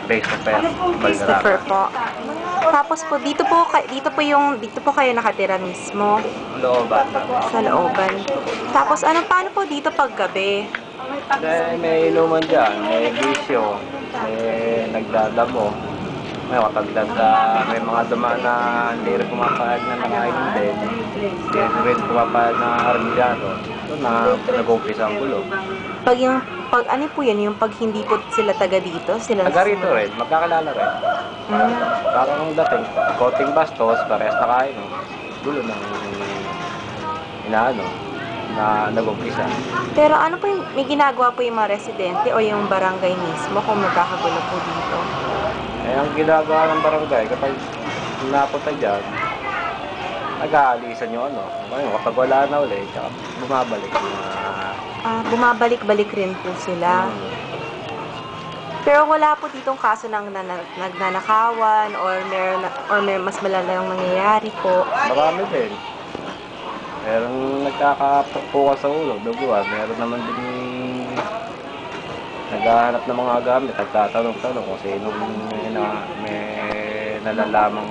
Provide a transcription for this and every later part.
Christopher Christopher Valderrama. po. Tapos po, dito po kayo nakatira mismo Looban. sa looban. Tapos paano po dito paggabi? May inuman dyan, may bisyo, may nagdadamo. May may mga dumaan na hindi rin pumapayag na nakainom din. Hindi rin pumapayag na armilyado. Ito na nag-umpisa ang gulo. Ano po yan, yung pag hindi po sila taga dito? Sila Taga rito rin, magkakalala rin. Parang ang dating, konting bastos, parehas na kain. Gulo ng inaano na nag-umpisa. Pero ano po may ginagawa po yung mga residente o yung barangay mismo kung magkakagulo po dito? Ang ginagawa ng barangay, kapag napunta dyan, nag-aalisan yung kapag wala na ulit, tsaka bumabalik yung bumabalik-balik rin po sila. Pero wala po ditong kaso ng nagnanakawan or may mas malalang nangyayari po. Marami din. Meron nagkakapukas sa ulo, duguan. Meron naman din naghahanap ng mga gamit, nagtatanong-tanong kung sino may nalalamang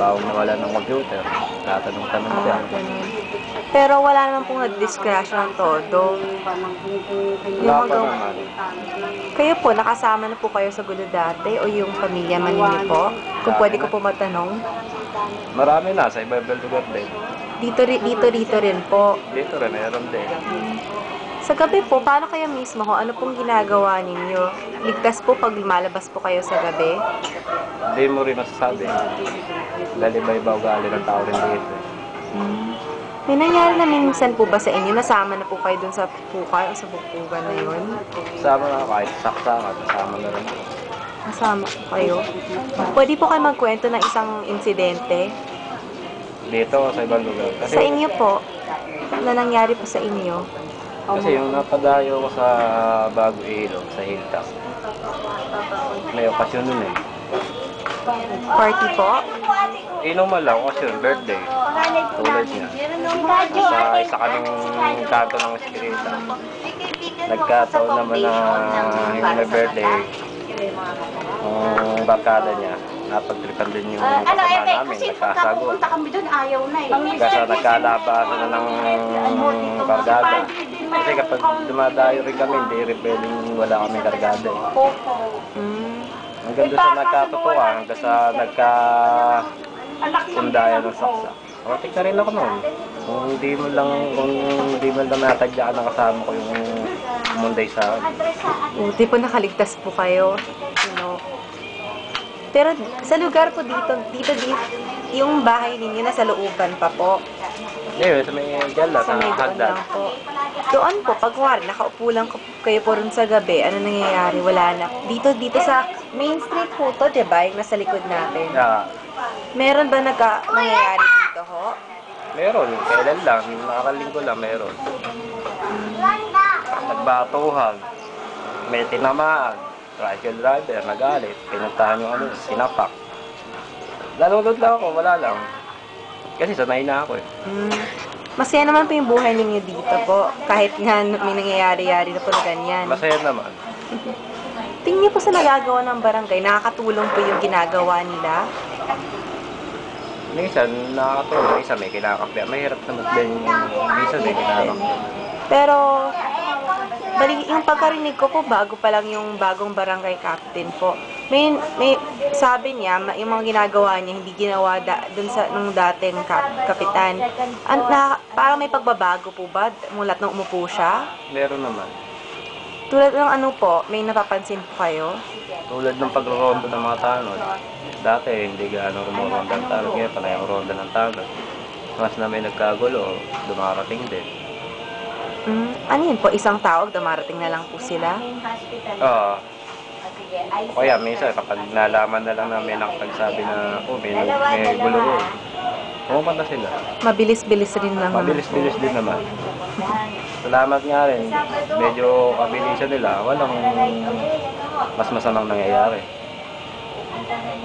bawang nawala ng computer. Tatanong-tanong siya. Pero wala naman pong nag-discretion ng todo. Wala pa naman. Kayo po, nakasama na po kayo sa gulo dati o yung pamilya man ninyo po? Kung pwede ko po matanong. Marami na, sa iba-ibang lugar din. Dito rin po. Dito rin, meron din. Sa gabi po, paano kayo mismo ho? Ano pong ginagawa ninyo? Ligtas po pag lumalabas po kayo sa gabi? Hindi mo rin masasabi. Dahil iba-iba ugali ng tao rin dito. May nangyari na minsan po ba sa inyo? Nasama na po kayo dun sa pukay o sa bukbugan na yun? Kasama na kahit saksakan, kasama na rin ako. Nasama po kayo? Pwede po kayo magkwento ng isang insidente? Dito sa ibang lugar. Kasi, Sa inyo po, na nangyari po sa inyo? Kasi yung napadayo ko sa Bago Ilog, sa Hilltop. May okasyon nun eh. Party po? Inuman lang, okasyon, birthday. Tulad niya. Sa isa kaming kanto ng Espirita. Nagkataon naman na yung may birthday, yung barkada niya, napagtripan din yung kasama namin, nagkasagot. Kasi nagkalabasan na ng barkada. Kasi kapag dumadayo rin kami, hindi rin pwedeng wala kaming kargada eh. Hanggang doon sa nagkatotoan, hanggang sa nagkasundayan ng saksak. Matik na rin ako noon. Kung hindi mo lang natadya na kasama ko yung munday sa akin. Buti po nakaligtas po kayo. Pero sa lugar po dito, yung bahay ninyo nasa looban pa po. Ngayon, sa may gala, sa May doon hagdan. lang po. Doon po, pag nakaupo lang kayo po rin sa gabi, ano nangyayari? Wala na. Dito sa Main Street po to, diba? Yung nasa likod natin. Meron ba nangyayari dito ho? Meron, kailan lang, nakakalinggo lang meron. Nagbatuhan, may tinamaan, tricycle driver, nagalit, pinuntahan yung sinapak. Lalulod lang ako, wala lang. Kasi sanay na ako eh. Masaya naman po yung buhay ninyo dito po, kahit nga may nangyayari-yari na po na ganyan. Masaya naman. Tingin niyo po sa nagagawa ng barangay, nakakatulong po yung ginagawa nila? Minsan, nakakatulong. Minsan may kinakampi. Mahirap naman din. Minsan may kinakampi. Pero, yung pagkarinig ko po, bago pa lang yung bagong barangay captain po. May sabi niya, yung mga ginagawa niya, hindi ginawa dun sa nung dating kapitan. Parang may pagbabago po ba mulat nung umupo siya? Meron naman. Tulad ng may napapansin po kayo? Tulad ng pagro-ronda ng mga tanod. Dati, hindi gaano rumoronda ng tanod. Ngayon, panay ang ronda ng tanod. Mas na may nagkagulo, dumarating din. Ano yun po? Isang tawag, dumarating na lang po sila? Oo. O kaya, minsan, kapag nalaman na lang namin nakapagsabi na, may gulo ron. Pumunta sila. Mabilis-bilis rin lang Mabilis-bilis din naman. Salamat nga rin. Medyo kabilisan nila. Walang mas masamang nangyayari.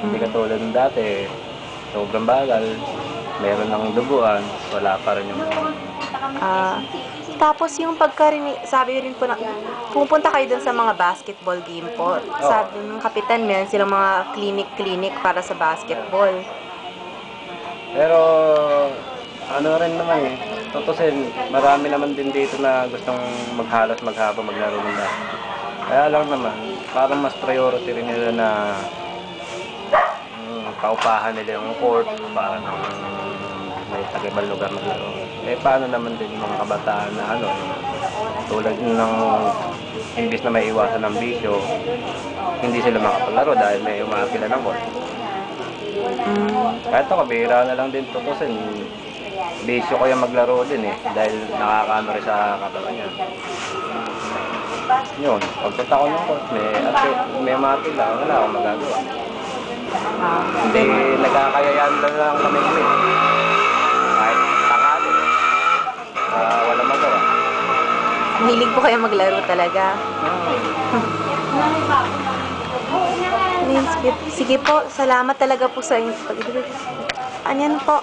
Hindi katulad ng dati. Sobrang bagal. Meron ng duguan. Wala pa rin yung... Tapos yung pagkarinig, sabi rin po na, pupunta kayo dun sa mga basketball game po. Sabi ng kapitan, meron silang mga clinic para sa basketball. Pero ano rin naman eh, tutusin, marami naman din dito na gustong maghalos maghaba maglaro ng basket. Kaya lang naman, parang mas priority rin nila na paupahan nila yung court para nang may tagabang lugar maglaro. Eh paano naman din yung mga kabataan na ano, tulad ng imbis na may iwasan ng bisyo, hindi sila makapaglaro dahil may umaakila ng court. Kahit ako, bihira na lang din tutusin. Bisyo ko yung maglaro din eh, dahil nakakaano rin sa katawan niya. Yun, pagpunta ko ng court, may makila, wala akong magagawa. Hindi, nagkakayayaan lang kami ulit. Kahit takali, wala magawa. Mahilig po kayo maglaro talaga. Sige po, salamat talaga po sa inyo. Ano yan po,